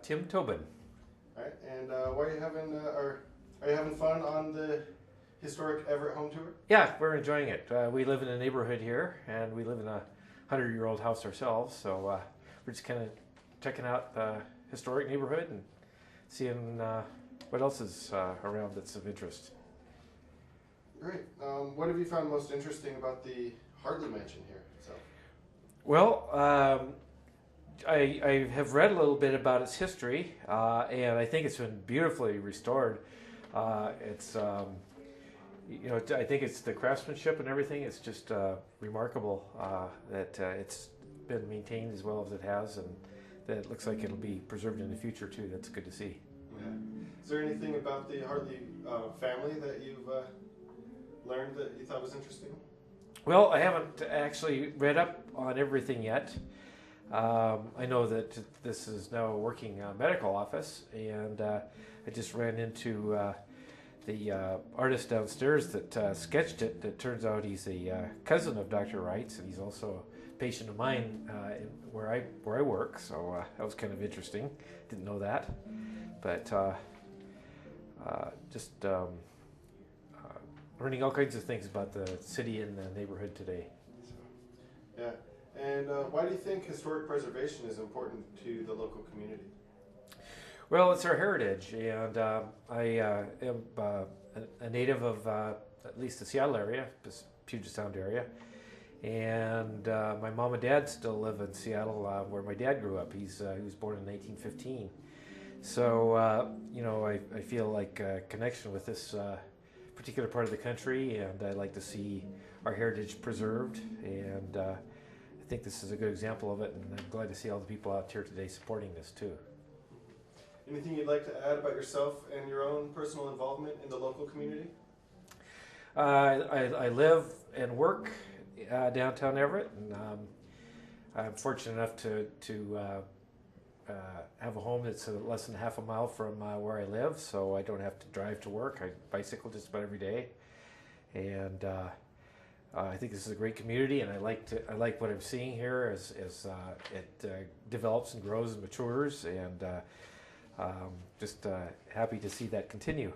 Tim Tobin. All right, and why are you having, are you having fun on the historic Everett home tour? Yeah, we're enjoying it. We live in a neighborhood here, and we live in a 100-year-old house ourselves, so we're just kind of checking out the historic neighborhood and seeing what else is around that's of interest. Great. What have you found most interesting about the Hartley Mansion here itself? Well, I have read a little bit about its history, and I think it's been beautifully restored. It's I think it's the craftsmanship and everything. It's just remarkable that it's been maintained as well as it has, and that it looks like it'll be preserved in the future too. That's good to see. Yeah. Is there anything about the Hartley family that you've learned that you thought was interesting? Well, I haven't actually read up on everything yet. I know that this is now a working medical office, and I just ran into the artist downstairs that sketched it. It turns out he's a cousin of Dr. Wright's, and he's also a patient of mine where I work. So that was kind of interesting. Didn't know that, but just learning all kinds of things about the city and the neighborhood today. Yeah. And why do you think historic preservation is important to the local community? Well, it's our heritage, and I am a native of at least the Seattle area, Puget Sound area, and my mom and dad still live in Seattle, where my dad grew up. He was born in 1915, so I feel like a connection with this particular part of the country, and I like to see our heritage preserved, and I think this is a good example of it, and I'm glad to see all the people out here today supporting this too. Anything you'd like to add about yourself and your own personal involvement in the local community? I live and work downtown Everett, and I'm fortunate enough to have a home that's less than half a mile from where I live, so I don't have to drive to work. I bicycle just about every day, and I think this is a great community, and I like what I'm seeing here as it develops and grows and matures, and just happy to see that continue.